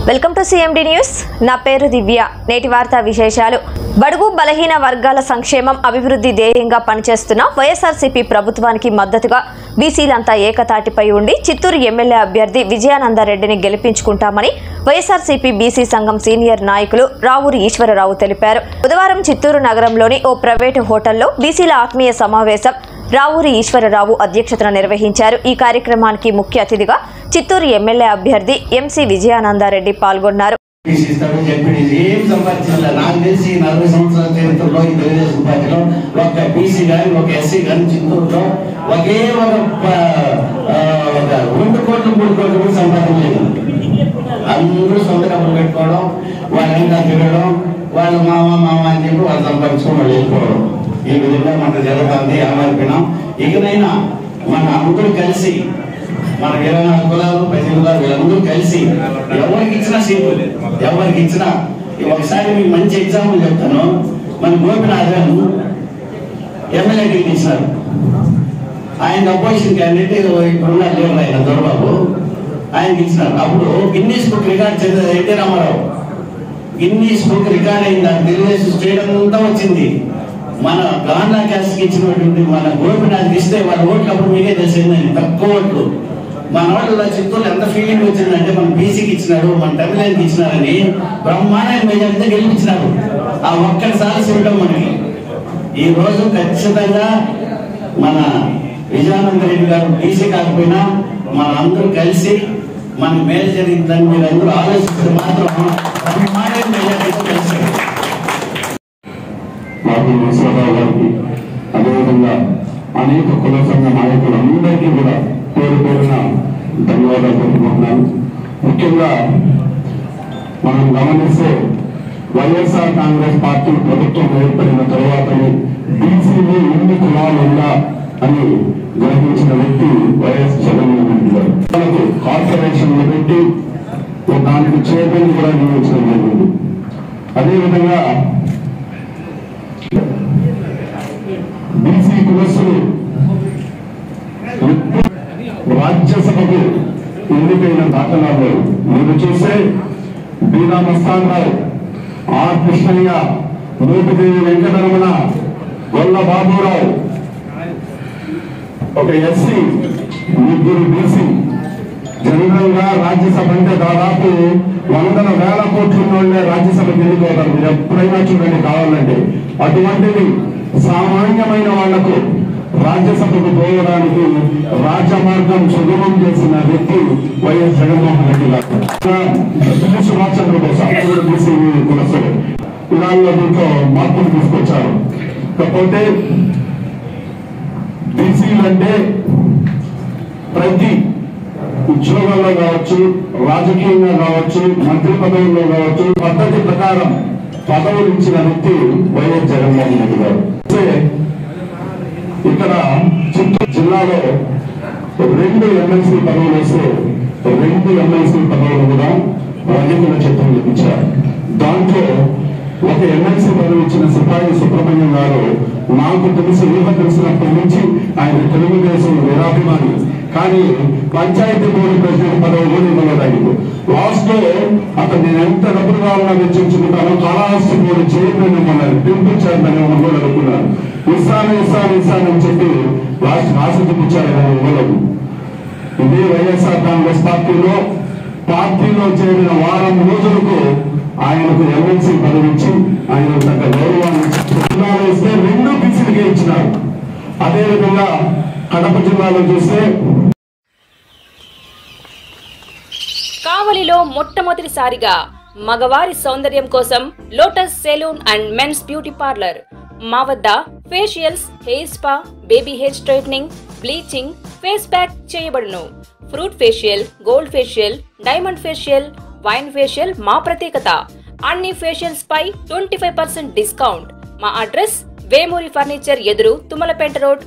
Welcome to CMD news. నా పేరు దివ్య. నేటి వార్తా విశేషాలు. బడుగు బలహీన వర్గాల సంక్షేమం అభివృద్ధి ధ్యేయంగా పనిచేస్తున్న వైఎస్ఆర్సీపీ ప్రభుత్వానికి మద్దతుగా బీసీలంతా ఏకతాటిపై ఉండి చిత్తూరు ఎమ్మెల్యే అభ్యర్థి విజయానందరెడ్డిని గెలిపించుకుంటామని వైఎస్ఆర్సీపీ బీసీ సంఘం సీనియర్ నాయకులు రావూరి ఈశ్వరరావు తెలిపారు. బుధవారం చిత్తూరు నగరంలోని ఓ ప్రైవేటు హోటల్లో బీసీల ఆత్మీయ సమావేశం రావూరి ఈశ్వరరావు అధ్యక్షతన నిర్వహించారు. ఈ కార్యక్రమానికి ముఖ్య అతిథిగా చిత్తూరు ఎమ్మెల్యే అభ్యర్థి ఎంసీ విజయానందరెడ్డి పాల్గొన్నారు. నాకు తెలిసి 40 సంవత్సరాల చరిత్రలో ఈ తెలుగుదేశం పార్టీలో ఒక బీసీ కానీ ఒక ఎస్సీ కానీ చిత్తూరులో ఒకే ఒక 2 కోట్లు 3 కోట్లు కూడా సంపాదించలేదు. అందరూ సొంత డబ్బులు పెట్టుకోవడం, వాళ్ళ ఇంకా తిరగడం, వాళ్ళు మామ అని చెప్పి వాళ్ళు సంపాదించుకొని వాళ్ళు వెళ్ళిపోవడం. ఈ విధంగా మనకు జరుగుతుంది. అమర్పినాం. ఇకనైనా మన అందరూ కలిసి మన 24 కులాలు 10 కులాలు వీళ్ళందరూ కలిసి ఎవరికి ఇచ్చినా సీట్లు, ఎవరికి ఇచ్చినా ఒకసారి మీకు మంచి ఎగ్జాంపుల్ చెప్తాను. మన గోపినాథ్ గారు ఎమ్మెల్యే టికెట్ ఇచ్చినారు. ఆయన అపోజిషన్ క్యాండిడేట్ ఇప్పుడున్న లీడర్ ఆయన దొరబాబు ఆయనకి ఇచ్చినారు. అప్పుడు గిన్నీస్ బుక్ రికార్డ్ చేసేది NT Ramarao. Guinness book record అయింది. తెలుగుదేశం స్టేట్ అంతా వచ్చింది. మన గాంధా క్యాస్ట్కి ఇచ్చినటువంటి మన గోపినాథ్కి ఇస్తే వాళ్ళ ఓట్లు అప్పుడు మీకే తెలిసిందని తక్కువ ఓట్లు. మన వాళ్ళు చిత్తూరు ఎంత ఫీలింగ్ వచ్చిందంటే మన బీసీకి ఇచ్చినాడు, మన తమిళనాడుకి ఇచ్చినారని బ్రహ్మాండమైన మెజారిటీతో గెలిపించినారు. ఆ ఒక్కసారి చూడటం మనకి ఈ రోజు ఖచ్చితంగా మన విజయానందరెడ్డి గారు బీసీ కాకపోయినా మన అందరూ కలిసి మన మేలు జరిగిందని మీరు అందరూ ఆలోచిస్తే మాత్రం బ్రహ్మాండమైన మెజారిటీతో కలిసి అదేవిధంగా అనేక కుల సంఘ నాయకులందరికీ కూడా పేరు పేరున ధన్యవాదాలు తెలుపుకుంటున్నాను. ముఖ్యంగా మనం గమనిస్తే వైఎస్ఆర్ కాంగ్రెస్ పార్టీ ప్రభుత్వం ఏర్పడిన తరువాతనే బీసీలో ఎన్ని కులాలు ఉందా అని గ్రహించిన వ్యక్తి వైఎస్ జగన్మోహన్ రెడ్డి గారు. మనకు కార్పొరేషన్లు పెట్టి దానికి చైర్మన్ కూడా నియమించడం జరిగింది. అదేవిధంగా బీసీ కులస్తులు రాజ్యసభకు ఎన్నికైన దాఖలాలు మీరు చూస్తే బీదా మస్తానరావు, ఆర్ కృష్ణయ్య, మోపిదేవి వెంకటరమణ, గొల్ల బాబురావు, ఒక ఎస్సీ, 3 బీసీ. జనరల్ గా రాజ్యసభ అంటే దాదాపు 100,000 కోట్ల వాళ్ళే రాజ్యసభకు ఎన్నికవుతారు. మీరు ఎప్పుడైనా చూడండి కావాలంటే. అటువంటిది సామాన్యమైన వాళ్లకు రాజ్యసభకు పోవడానికి రాజమార్గం సుగమం చేసిన వ్యక్తి వైఎస్ జగన్మోహన్ రెడ్డి గారు. సుభాష్ చంద్రబోస్ అప్పుడు బీసీ కులస్తులు కులాల్లో దీంట్లో మార్పులు తీసుకొచ్చారు. కాకపోతే బీసీలు అంటే ప్రతి ఉద్యోగంలో కావచ్చు, రాజకీయంగా కావచ్చు, మంత్రి పదవుల్లో కావచ్చు పద్ధతి ప్రకారం పదవులు ఇచ్చిన వ్యక్తి వైఎస్ జగన్మోహన్ రెడ్డి గారు. ఇక్కడ చిత్తూరు జిల్లాలో 2 ఎమ్మెల్సీ పదవులు వస్తే 2 ఎమ్మెల్సీ పదవులు కూడా రాజకీయ చట్టం ఇచ్చారు. దాంట్లో ఒక ఎమ్మెల్సీ పదవి ఇచ్చిన సిపాయి సుబ్రహ్మణ్యం గారు నాకు తెలిసినప్పటి నుంచి ఆయన తెలుగుదేశం వీరాభిమాని. కానీ పంచాయతీ బోర్డు ప్రెసిడెంట్ పదవి కూడా ఇవ్వలేదు. లాస్ట్ లో అతను నేను ఎంత డబ్బులు కావాలని వెచ్చించుకుంటానో కాళహస్తి బోర్డు చైర్మన్ ఇవ్వన్నారు, పిలిపించారని కూడా అనుకున్నారు. ఇస్తానని చెప్పి లాస్ట్ ఆశ చూపించారు కానీ ఇవ్వలేదు. ఇదే వైఎస్ఆర్ కాంగ్రెస్ పార్టీలో చేరిన వారం రోజులకు ఆయనకు ఎమ్మెల్సీ పదవి ఇచ్చి ఆయనకు తగ్గ గౌరవాన్ని ఇస్తే 2 బీసీలకే ఇచ్చినారు. అదేవిధంగా కడప జిల్లాలో చూస్తే కావలిలో మొట్టమొదటిసారిగా మగవారి సౌందర్యం కోసం lotus salon and men's beauty parlour. మా వద్ద facials, hair spa, baby hair straightening, bleaching, face pack చేయబడును. Fruit facial, gold facial, diamond facial, wine facial మా ప్రత్యేకత. అన్ని ఫేషియల్స్ పై 25% డిస్కౌంట్. మా అడ్రస్ వేమూరి ఫర్నిచర్ ఎదురు, తుమ్మలపేట రోడ్,